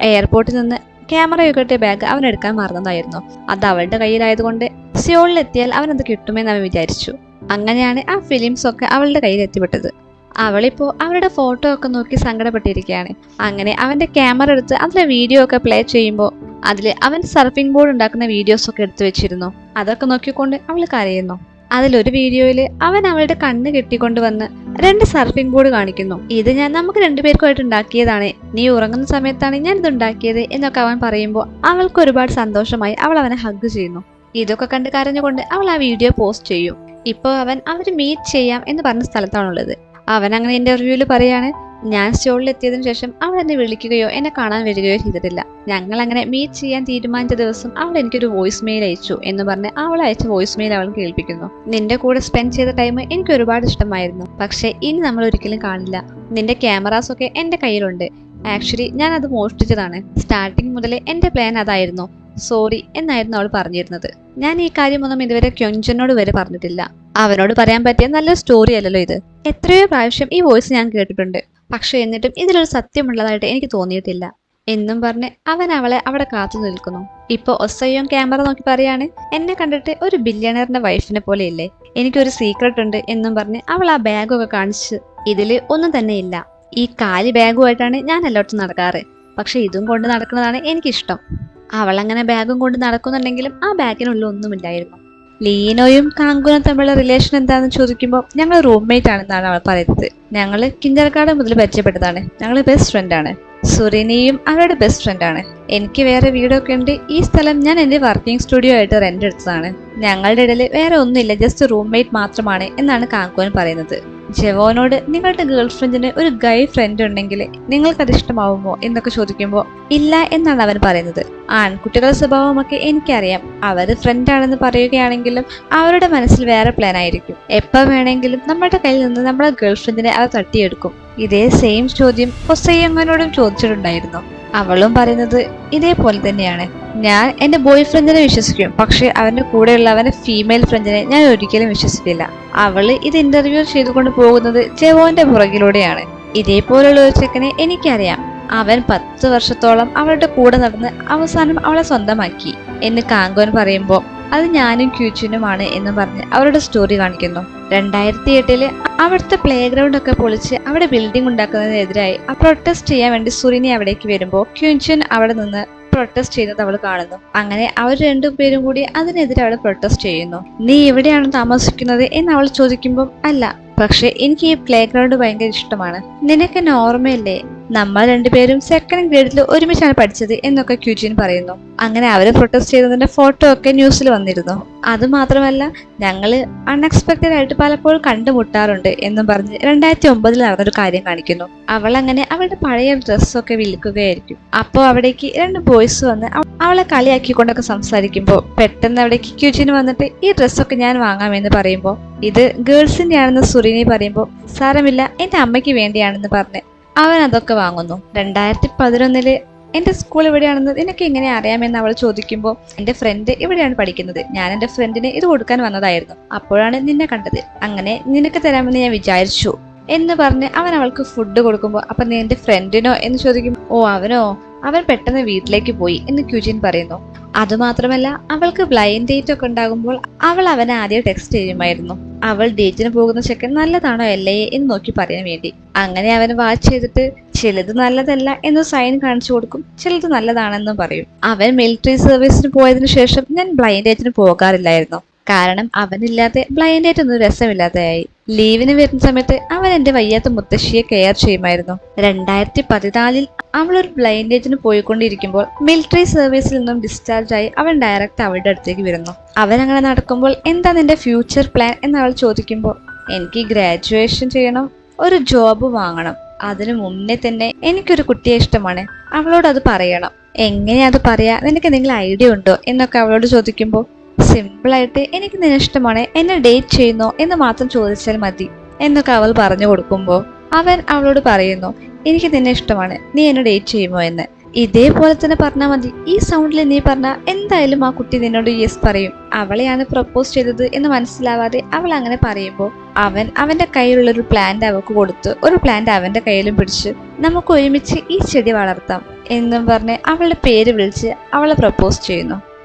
എയർപോർട്ടിൽ നിന്ന് ക്യാമറയൊക്കെ കിട്ടിയ ബാഗ് അവൻ എടുക്കാൻ മറന്നതായിരുന്നു. അത് അവളുടെ കയ്യിലായതുകൊണ്ട് സിയോളിലെത്തിയാൽ അവനത് കിട്ടുമെന്ന് അവൻ വിചാരിച്ചു. അങ്ങനെയാണ് ആ ഫിലിംസ് ഒക്കെ അവളുടെ കയ്യിൽ എത്തിപ്പെട്ടത്. അവളിപ്പോ അവരുടെ ഫോട്ടോ ഒക്കെ നോക്കി സങ്കടപ്പെട്ടിരിക്കുകയാണ്. അങ്ങനെ അവന്റെ ക്യാമറ എടുത്ത് അതിലെ വീഡിയോ ഒക്കെ പ്ലേ ചെയ്യുമ്പോൾ അതില് അവൻ സർഫിംഗ് ബോർഡ് ഉണ്ടാക്കുന്ന വീഡിയോസ് ഒക്കെ എടുത്തു വെച്ചിരുന്നു. അതൊക്കെ നോക്കിക്കൊണ്ട് അവൾ കരയുന്നു. അതിലൊരു വീഡിയോയില് അവൻ അവളുടെ കണ്ണ് കെട്ടിക്കൊണ്ടുവന്ന് 2 സർഫിംഗ് ബോർഡ് കാണിക്കുന്നു. ഇത് നമുക്ക് 2 പേർക്കുമായിട്ട് ഉണ്ടാക്കിയതാണ്, നീ ഉറങ്ങുന്ന സമയത്താണ് ഞാൻ ഇത് ഉണ്ടാക്കിയത് എന്നൊക്കെ അവൻ പറയുമ്പോൾ അവൾക്ക് ഒരുപാട് സന്തോഷമായി. അവൾ അവനെ ഹഗ് ചെയ്യുന്നു. ഇതൊക്കെ കണ്ട് കരഞ്ഞുകൊണ്ട് അവൾ ആ വീഡിയോ പോസ്റ്റ് ചെയ്യും. ഇപ്പോൾ അവര് മീറ്റ് ചെയ്യാം എന്ന് പറഞ്ഞ സ്ഥലത്താണുള്ളത്. അവൻ അങ്ങനെ ഇന്റർവ്യൂവിൽ പറയാണ്, ഞാൻ സ്റ്റോളിൽ എത്തിയതിനു ശേഷം അവൾ എന്നെ വിളിക്കുകയോ എന്നെ കാണാൻ വരികയോ ചെയ്തിട്ടില്ല. ഞങ്ങൾ അങ്ങനെ മീറ്റ് ചെയ്യാൻ തീരുമാനിച്ച ദിവസം അവൾ എനിക്കൊരു വോയിസ് മെയിൽ അയച്ചു എന്ന് പറഞ്ഞ് അവൾ അയച്ച വോയിസ് മെയിൽ അവൾ കേൾപ്പിക്കുന്നു. നിന്റെ കൂടെ സ്പെൻഡ് ചെയ്ത ടൈം എനിക്ക് ഒരുപാട് ഇഷ്ടമായിരുന്നു, പക്ഷെ ഇനി നമ്മൾ ഒരിക്കലും കാണില്ല. നിന്റെ ക്യാമറാസ് ഒക്കെ എന്റെ കയ്യിലുണ്ട്. ആക്ച്വലി ഞാൻ അത് മോഷ്ടിച്ചതാണ്. സ്റ്റാർട്ടിങ് മുതലേ എന്റെ പ്ലാൻ അതായിരുന്നു. സോറി എന്നായിരുന്നു അവൾ പറഞ്ഞിരുന്നത്. ഞാൻ ഈ കാര്യമൊന്നും ഇതുവരെ ക്യോൻജനോട് വരെ പറഞ്ഞിട്ടില്ല. അവനോട് പറയാൻ പറ്റിയ നല്ലൊരു സ്റ്റോറി അല്ലല്ലോ ഇത്. എത്രയോ പ്രാവശ്യം ഈ വോയിസ് ഞാൻ കേട്ടിട്ടുണ്ട്, പക്ഷെ എന്നിട്ടും ഇതിലൊരു സത്യമുള്ളതായിട്ട് എനിക്ക് തോന്നിയിട്ടില്ല എന്നും പറഞ്ഞ് അവൻ അവളെ അവിടെ കാത്തു നിൽക്കുന്നു. ഇപ്പൊ ഒസയോങ് ക്യാമറ നോക്കി പറയാണ്, എന്നെ കണ്ടിട്ട് ഒരു ബില്യണറിന്റെ വൈഫിനെ പോലെ ഇല്ലേ, എനിക്കൊരു സീക്രട്ട് ഉണ്ട് എന്നും പറഞ്ഞ് അവൾ ആ ബാഗൊക്കെ കാണിച്ച്, ഇതില് ഒന്നും തന്നെ ഇല്ല. ഈ കാലി ബാഗുമായിട്ടാണ് ഞാൻ എല്ലായിടത്തും നടക്കാറ്, പക്ഷെ ഇതും കൊണ്ട് നടക്കുന്നതാണ് എനിക്കിഷ്ടം. അവൾ അങ്ങനെ ബാഗും കൊണ്ട് നടക്കുന്നുണ്ടെങ്കിലും ആ ബാഗിനുള്ളിൽ ഒന്നുമില്ലായിരുന്നു. ലീനോയും കാങ്കുനും തമ്മിലുള്ള റിലേഷൻ എന്താണെന്ന് ചോദിക്കുമ്പോൾ ഞങ്ങൾ റൂംമേറ്റ് ആണെന്നാണ് അവൾ പറയുന്നത്. ഞങ്ങൾ കിൻഡർ ഗാർഡൻ മുതൽ പരിചയപ്പെട്ടതാണ്, ഞങ്ങൾ ബെസ്റ്റ് ഫ്രണ്ട് ആണ്. സുറിനിയും അവരുടെ ബെസ്റ്റ് ഫ്രണ്ടാണ്. എനിക്ക് വേറെ വീടൊക്കെ ഉണ്ട്. ഈ സ്ഥലം ഞാൻ എന്റെ വർക്കിംഗ് സ്റ്റുഡിയോ ആയിട്ട് റെന്റ് എടുത്തതാണ്. ഞങ്ങളുടെ ഇടയിൽ വേറെ ഒന്നുമില്ല, ജസ്റ്റ് റൂംമേറ്റ് മാത്രമാണ് എന്നാണ് കാങ്കോൻ പറയുന്നത്. ജെവോനോട് നിങ്ങളുടെ ഗേൾ ഫ്രണ്ടിന് ഒരു ഗൈ ഫ്രണ്ട് ഉണ്ടെങ്കിൽ നിങ്ങൾക്കത് ഇഷ്ടമാവുമോ എന്നൊക്കെ ചോദിക്കുമ്പോൾ ഇല്ല എന്നാണ് അവൻ പറയുന്നത്. ആൺകുട്ടികളുടെ സ്വഭാവമൊക്കെ എനിക്കറിയാം. അവര് ഫ്രണ്ടാണെന്ന് പറയുകയാണെങ്കിലും അവരുടെ മനസ്സിൽ വേറെ പ്ലാൻ ആയിരിക്കും. എപ്പോൾ വേണമെങ്കിലും നമ്മുടെ കയ്യിൽ നിന്ന് നമ്മുടെ ഗേൾ ഫ്രണ്ടിനെ അവർ തട്ടിയെടുക്കും. ഇതേ സെയിം ചോദ്യം ഹൊസൈയമ്മനോടും ചോദിച്ചിട്ടുണ്ടായിരുന്നു. അവളും പറയുന്നത് ഇതേപോലെ തന്നെയാണ്. ഞാൻ എന്റെ ബോയ് ഫ്രണ്ടിനെ വിശ്വസിക്കും, പക്ഷെ അവന്റെ കൂടെയുള്ള അവന്റെ ഫീമെയിൽ ഫ്രണ്ടിനെ ഞാൻ ഒരിക്കലും വിശ്വസിക്കില്ല. അവള് ഇത് ഇന്റർവ്യൂ ചെയ്തുകൊണ്ട് പോകുന്നത് ജെവോന്റെ പുറകിലൂടെയാണ്. ഇതേപോലുള്ള ഒരു ചെക്കനെ എനിക്കറിയാം. അവൻ 10 വർഷത്തോളം അവളുടെ കൂടെ നടന്ന് അവസാനം അവളെ സ്വന്തമാക്കി എന്ന് കാങ്കോൻ പറയുമ്പോൾ അത് ഞാനും ക്യൂച്ചിനുമാണ് എന്ന് പറഞ്ഞ് അവരുടെ സ്റ്റോറി കാണിക്കുന്നു. 2008 അവിടുത്തെ പ്ലേ ഗ്രൗണ്ട് ഒക്കെ പൊളിച്ച് അവിടെ ബിൽഡിംഗ് ഉണ്ടാക്കുന്നതിനെതിരായി പ്രൊട്ടസ്റ്റ് ചെയ്യാൻ വേണ്ടി സുറിനി അവിടേക്ക് വരുമ്പോൾ ക്യൂച്ചിൻ അവിടെ നിന്ന് പ്രൊട്ടസ്റ്റ് ചെയ്യുന്നത് അവൾ കാണുന്നു. അങ്ങനെ അവർ രണ്ടുപേരും കൂടി അതിനെതിരെ അവൾ പ്രൊട്ടസ്റ്റ് ചെയ്യുന്നു. നീ എവിടെയാണ് താമസിക്കുന്നത് എന്ന് അവൾ ചോദിക്കുമ്പോൾ അല്ല, പക്ഷെ എനിക്ക് ഈ പ്ലേ ഗ്രൗണ്ട് ഭയങ്കര ഇഷ്ടമാണ്. നിനക്ക് എന്നെ ഓർമ്മയില്ലേ, നമ്മൾ രണ്ടുപേരും സെക്കൻഡ് ഗ്രേഡിൽ ഒരുമിച്ചാണ് പഠിച്ചത് എന്നൊക്കെ ക്യൂജിൻ പറയുന്നു. അങ്ങനെ അവര് പ്രൊട്ടസ്റ്റ് ചെയ്തതിന്റെ ഫോട്ടോ ഒക്കെ ന്യൂസിൽ വന്നിരുന്നു. അത് മാത്രമല്ല ഞങ്ങള് അൺഎക്സ്പെക്ടഡ് ആയിട്ട് പലപ്പോഴും കണ്ടുമുട്ടാറുണ്ട് എന്നും പറഞ്ഞ് 2009 നടന്നൊരു കാര്യം കാണിക്കുന്നു. അവൾ അങ്ങനെ അവളുടെ പഴയ ഡ്രസ്സൊക്കെ വിൽക്കുകയായിരിക്കും. അപ്പോൾ അവിടേക്ക് 2 ബോയ്സ് വന്ന് അവളെ കളിയാക്കിക്കൊണ്ടൊക്കെ സംസാരിക്കുമ്പോൾ പെട്ടെന്ന് അവിടേക്ക് ക്യൂജിന് വന്നിട്ട് ഈ ഡ്രസ്സൊക്കെ ഞാൻ വാങ്ങാമെന്ന് പറയുമ്പോൾ ഇത് ഗേൾസിന്റെ ആണെന്ന് സുറിനി പറയുമ്പോൾ സാരമില്ല, എന്റെ അമ്മയ്ക്ക് വേണ്ടിയാണെന്ന് പറഞ്ഞ് അവൻ അതൊക്കെ വാങ്ങുന്നു. 2011 എന്റെ സ്കൂൾ എവിടെയാണെന്ന് നിനക്ക് എങ്ങനെ അറിയാമെന്ന് അവൾ ചോദിക്കുമ്പോൾ എന്റെ ഫ്രണ്ട് ഇവിടെയാണ് പഠിക്കുന്നത്, ഞാൻ എന്റെ ഫ്രണ്ടിന് ഇത് കൊടുക്കാൻ വന്നതായിരുന്നു, അപ്പോഴാണ് നിന്നെ കണ്ടത്, അങ്ങനെ നിനക്ക് തരാമെന്ന് ഞാൻ വിചാരിച്ചു എന്ന് പറഞ്ഞ് അവൻ അവൾക്ക് ഫുഡ് കൊടുക്കുമ്പോൾ അപ്പൊ നീ എന്റെ ഫ്രണ്ടിനോ എന്ന് ചോദിക്കുമ്പോൾ ഓ അവനോ, അവൻ പെട്ടെന്ന് വീട്ടിലേക്ക് പോയി എന്ന് ക്യൂജിൻ പറയുന്നു. അതുമാത്രമല്ല അവൾക്ക് ബ്ലൈൻഡ് ഡേറ്റ് ഒക്കെ ഉണ്ടാകുമ്പോൾ അവൾ അവനെ ആദ്യം ടെക്സ്റ്റ് ചെയ്യുമായിരുന്നു, അവൾ ഡേറ്റിന് പോകുന്ന ചെക്കൻ നല്ലതാണോ അല്ലേ എന്ന് നോക്കി പറയാൻ വേണ്ടി. അങ്ങനെ അവൻ വാച്ച് ചെയ്തിട്ട് ചിലത് നല്ലതല്ല എന്ന് സൈൻ കാണിച്ചു കൊടുക്കും, ചിലത് നല്ലതാണെന്നും പറയും. അവൻ മിലിറ്ററി സർവീസിന് പോയതിനു ശേഷം ഞാൻ ബ്ലൈൻഡ് ഡേറ്റിന് പോകാറില്ലായിരുന്നു, കാരണം അവനില്ലാതെ ബ്ലൈൻഡ് ഡേറ്റ് ഒന്നും രസമില്ലാതെയായി. ലീവിന് വരുന്ന സമയത്ത് അവൻ എന്റെ വയ്യാത്ത മുത്തശ്ശിയെ കെയർ ചെയ്യുമായിരുന്നു. 2014 അവൾ ഒരു ബ്ലൈൻഡ് ഡേറ്റിന് പോയിക്കൊണ്ടിരിക്കുമ്പോൾ മിലിറ്ററി സർവീസിൽ നിന്നും ഡിസ്ചാർജ് ആയി അവൻ ഡയറക്റ്റ് അവളുടെ അടുത്തേക്ക് വരുന്നു. അവൻ അങ്ങനെ നടക്കുമ്പോൾ എന്താ നിന്റെ ഫ്യൂച്ചർ പ്ലാൻ എന്ന് അവൾ ചോദിക്കുമ്പോൾ എനിക്ക് ഗ്രാജുവേഷൻ ചെയ്യണം, ഒരു ജോബ് വാങ്ങണം, അതിനു മുന്നേ തന്നെ എനിക്കൊരു കുട്ടിയെ ഇഷ്ടമാണ്, അവളോട് അത് പറയണം. എങ്ങനെയാ അത് പറയാ, നിനക്ക് എന്തെങ്കിലും ഐഡിയ ഉണ്ടോ എന്നൊക്കെ അവളോട് ചോദിക്കുമ്പോൾ സിമ്പിളായിട്ട് എനിക്ക് നിന്നെ ഇഷ്ടമാണ്, എന്നെ ഡേറ്റ് ചെയ്യുന്നോ എന്ന് മാത്രം ചോദിച്ചാൽ മതി എന്നൊക്കെ അവൾ പറഞ്ഞു കൊടുക്കുമ്പോൾ അവൻ അവളോട് പറയുന്നു എനിക്ക് നിന്നെ ഇഷ്ടമാണ്, നീ എന്നെ ഡേറ്റ് ചെയ്യുമോ എന്ന്. ഇതേപോലെ തന്നെ പറഞ്ഞാൽ മതി, ഈ സൗണ്ടിൽ നീ പറഞ്ഞാൽ എന്തായാലും ആ കുട്ടി നിന്നോട് യെസ് പറയും. അവളെയാണ് പ്രപ്പോസ് ചെയ്തത് എന്ന് മനസ്സിലാവാതെ അവൾ അങ്ങനെ പറയുമ്പോൾ അവൻ അവന്റെ കയ്യിലുള്ള ഒരു പ്ലാന്റ് അവൾക്ക് കൊടുത്ത് ഒരു പ്ലാന്റ് അവന്റെ കയ്യിലും പിടിച്ച് നമുക്ക് ഒരുമിച്ച് ഈ ചെടി വളർത്താം എന്നും പറഞ്ഞ് അവളുടെ പേര് വിളിച്ച് അവളെ പ്രപ്പോസ് ചെയ്യുന്നു.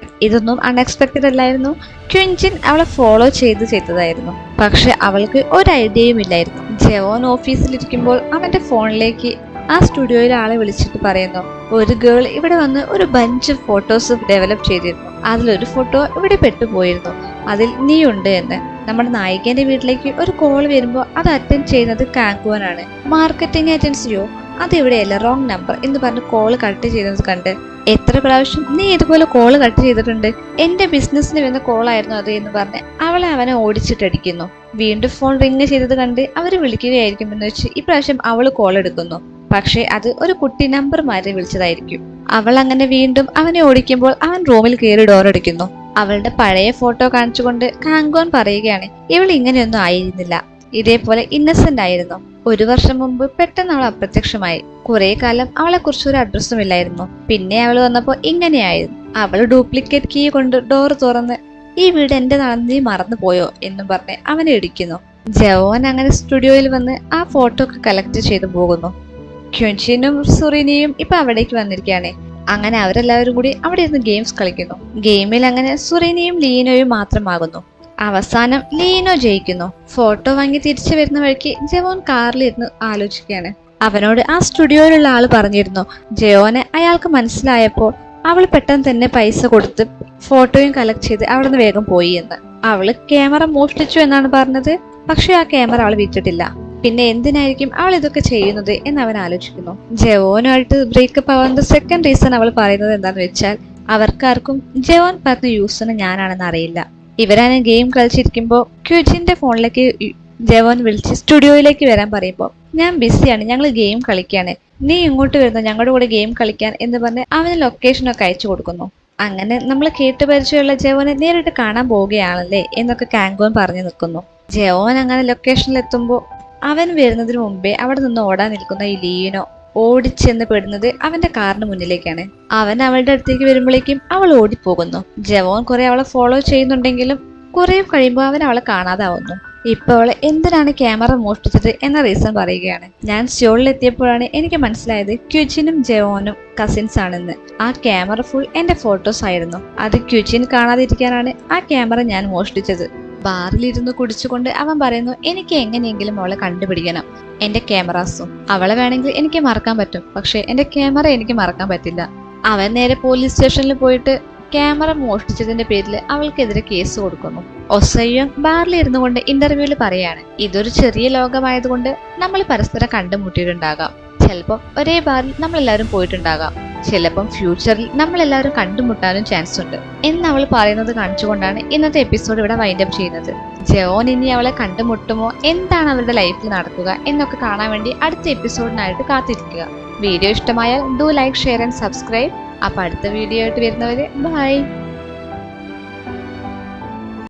ഇതൊന്നും അൺഎക്സ്പെക്റ്റഡ് അല്ലായിരുന്നു. ക്വിൻജിൻ അവളെ ഫോളോ ചെയ്തതായിരുന്നു. പക്ഷെ അവൾക്ക് ഒരു ഐഡിയയും ഇല്ലായിരുന്നു. ജെവോൻ ഓഫീസിലിരിക്കുമ്പോൾ അവന്റെ ഫോണിലേക്ക് ആ സ്റ്റുഡിയോയിലെ ആളെ വിളിച്ചിട്ട് പറയുന്നു ഒരു ഗേൾ ഇവിടെ വന്ന് ഒരു ബഞ്ച് ഫോട്ടോസ് ഡെവലപ്പ് ചെയ്തിരുന്നു, അതിലൊരു ഫോട്ടോ ഇവിടെ പെട്ടുപോയിരുന്നു, അതിൽ നീ ഉണ്ട് എന്ന്. നമ്മുടെ നായികന്റെ വീട്ടിലേക്ക് ഒരു കോൾ വരുമ്പോൾ അത് അറ്റൻഡ് ചെയ്യുന്നത് കാങ്കുവനാണ്. മാർക്കറ്റിംഗ് ഏജൻസിയോ, അതിവിടെയല്ല, റോങ് നമ്പർ എന്ന് പറഞ്ഞ് കോള് കട്ട് ചെയ്യുന്നത് കണ്ട് എത്ര പ്രാവശ്യം നീ ഇതുപോലെ കോള് കട്ട് ചെയ്തിട്ടുണ്ട്, എന്റെ ബിസിനസ്സിന് വരുന്ന കോളായിരുന്നു അത് എന്ന് പറഞ്ഞ് അവനെ ഓടിച്ചിട്ടടിക്കുന്നു. വീണ്ടും ഫോൺ റിങ് ചെയ്തത് കണ്ട് അവര് വിളിക്കുകയായിരിക്കും എന്ന് വെച്ച് ഇപ്രാവശ്യം അവള് കോൾ എടുക്കുന്നു. പക്ഷെ അത് ഒരു കുട്ടി നമ്പർ മാറി വിളിച്ചതായിരിക്കും. അവൾ അങ്ങനെ വീണ്ടും അവനെ ഓടിക്കുമ്പോൾ അവൻ റൂമിൽ കയറി ഡോറടിക്കുന്നു. അവളുടെ പഴയ ഫോട്ടോ കാണിച്ചുകൊണ്ട് കാങ്കോൻ പറയുകയാണ് ഇവൾ ഇങ്ങനെയൊന്നും ആയിരുന്നില്ല, ഇതേപോലെ ഇന്നസെന്റ് ആയിരുന്നു. 1 വർഷം മുമ്പ് പെട്ടെന്ന് അവൾ അപ്രത്യക്ഷമായി. കുറെ കാലം അവളെ കുറിച്ച് ഒരു അഡ്രസ്സും ഇല്ലായിരുന്നു. പിന്നെ അവൾ വന്നപ്പോൾ ഇങ്ങനെയായിരുന്നു. അവൾ ഡ്യൂപ്ലിക്കേറ്റ് കീ കൊണ്ട് ഡോർ തുറന്ന് ഈ വീട് എന്റേതാണെന്ന് നീ മറന്നു പോയോ എന്നും പറഞ്ഞ് അവനെ ഇടിക്കുന്നു. ജവോൻ അങ്ങനെ സ്റ്റുഡിയോയിൽ വന്ന് ആ ഫോട്ടോ ഒക്കെ കളക്ട് ചെയ്തു പോകുന്നു. ക്യുൻഷിനും സുറിനിയും ഇപ്പൊ അവിടേക്ക് വന്നിരിക്കുകയാണ്. അങ്ങനെ അവരെല്ലാവരും കൂടി അവിടെ ഇരുന്ന് ഗെയിംസ് കളിക്കുന്നു. ഗെയിമിൽ അങ്ങനെ സുറിനിയും ലീനോയും മാത്രമാകുന്നു. അവസാനം ലീനോ ജയിക്കുന്നു. ഫോട്ടോ വാങ്ങി തിരിച്ചു വരുന്ന വഴിക്ക് ജവോൻ കാറിലിരുന്ന് ആലോചിക്കുകയാണ്. അവനോട് ആ സ്റ്റുഡിയോയിലുള്ള ആള് പറഞ്ഞിരുന്നു ജയോനെ അയാൾക്ക് മനസ്സിലായപ്പോൾ അവൾ പെട്ടെന്ന് തന്നെ പൈസ കൊടുത്ത് ഫോട്ടോയും കളക്ട് ചെയ്ത് അവിടെ നിന്ന് വേഗം പോയി എന്ന്. അവള് ക്യാമറ മോഷ്ടിച്ചു എന്നാണ് പറഞ്ഞത്. പക്ഷെ ആ ക്യാമറ അവൾ വിറ്റിട്ടില്ല. പിന്നെ എന്തിനായിരിക്കും അവൾ ഇതൊക്കെ ചെയ്യുന്നത് എന്ന് അവൻ ആലോചിക്കുന്നു. ജെവോനുമായിട്ട് ബ്രേക്കപ്പ് ആവാൻ സെക്കൻഡ് റീസൺ അവൾ പറയുന്നത് എന്താന്ന് വെച്ചാൽ അവർക്കാർക്കും ജെവോൻ പറഞ്ഞ യൂസറിന് ഞാനാണെന്ന് അറിയില്ല. ഇവരാണ് ഗെയിം കളിച്ചിരിക്കുമ്പോൾ ക്യൂജിന്റെ ഫോണിലേക്ക് ജെവോൻ വിളിച്ച് സ്റ്റുഡിയോയിലേക്ക് വരാൻ പറയുമ്പോൾ ഞാൻ ബിസിയാണ്, ഞങ്ങൾ ഗെയിം കളിക്കാണ്, നീ ഇങ്ങോട്ട് വരുന്നു ഞങ്ങളുടെ കൂടെ ഗെയിം കളിക്കാൻ എന്ന് പറഞ്ഞ് അവന് ലൊക്കേഷനൊക്കെ അയച്ചു കൊടുക്കുന്നു. അങ്ങനെ നമ്മൾ കേട്ടു പരിചയമുള്ള ജെവോനെ നേരിട്ട് കാണാൻ പോവുകയാണല്ലേ എന്നൊക്കെ കാങ്കോൻ പറഞ്ഞു നിൽക്കുന്നു. ജെവോൻ അങ്ങനെ ലൊക്കേഷനിൽ എത്തുമ്പോൾ അവൻ വരുന്നതിന് മുമ്പേ അവിടെ നിന്ന് ഓടാൻ നിൽക്കുന്ന ഈ ലീനോ ഓടിച്ചെന്ന് പെടുന്നത് അവന്റെ കാറിന് മുന്നിലേക്കാണ്. അവൻ അവളുടെ അടുത്തേക്ക് വരുമ്പോഴേക്കും അവൾ ഓടിപ്പോകുന്നു. ജെവോൻ കുറെ അവളെ ഫോളോ ചെയ്യുന്നുണ്ടെങ്കിലും കുറെ കഴിയുമ്പോൾ അവൻ അവളെ കാണാതാവുന്നു. ഇപ്പൊ അവളെ എന്തിനാണ് ക്യാമറ മോഷ്ടിച്ചത് എന്ന റീസൺ പറയുകയാണ്. ഞാൻ സ്റ്റോളിൽ എത്തിയപ്പോഴാണ് എനിക്ക് മനസ്സിലായത് ക്യൂജിനും ജെവോനും കസിൻസ് ആണെന്ന്. ആ ക്യാമറ ഫുൾ എന്റെ ഫോട്ടോസ് ആയിരുന്നു. അത് ക്യൂജിൻ കാണാതിരിക്കാനാണ് ആ ക്യാമറ ഞാൻ മോഷ്ടിച്ചത്. ബാറിലിരുന്ന് കുടിച്ചുകൊണ്ട് അവൻ പറയുന്നു, എനിക്ക് എങ്ങനെയെങ്കിലും അവളെ കണ്ടുപിടിക്കണം, എന്റെ ക്യാമറാസും. അവളെ വേണമെങ്കിൽ എനിക്ക് മറക്കാൻ പറ്റും, പക്ഷെ എന്റെ ക്യാമറ എനിക്ക് മറക്കാൻ പറ്റില്ല. അവൻ നേരെ പോലീസ് സ്റ്റേഷനിൽ പോയിട്ട് ക്യാമറ മോഷ്ടിച്ചതിന്റെ പേരിൽ അവൾക്കെതിരെ കേസ് കൊടുക്കുന്നു. ഒസയ്യം ബാറിലിരുന്നു കൊണ്ട് ഇന്റർവ്യൂവിൽ പറയാണ്, ഇതൊരു ചെറിയ ലോകമായതുകൊണ്ട് നമ്മൾ പരസ്പരം കണ്ടുമുട്ടിയിട്ടുണ്ടാകാം. ചിലപ്പം ഒരേ ബാറിൽ നമ്മളെല്ലാവരും പോയിട്ടുണ്ടാകാം. ചിലപ്പം ഫ്യൂച്ചറിൽ നമ്മളെല്ലാവരും കണ്ടുമുട്ടാനും ചാൻസ് ഉണ്ട് എന്ന് അവൾ പറയുന്നത് കാണിച്ചുകൊണ്ടാണ് ഇന്നത്തെ എപ്പിസോഡ് ഇവിടെ വൈൻഡപ്പ് ചെയ്യുന്നത്. ജോൻ ഇനി അവളെ കണ്ടുമുട്ടുമോ, എന്താണ് അവരുടെ ലൈഫിൽ നടക്കുക എന്നൊക്കെ കാണാൻ വേണ്ടി അടുത്ത എപ്പിസോഡിനായിട്ട് കാത്തിരിക്കുക. വീഡിയോ ഇഷ്ടമായാൽ do like, share and subscribe. അപ്പൊ അടുത്ത വീഡിയോ ആയിട്ട് വരുന്നവരെ ബൈ.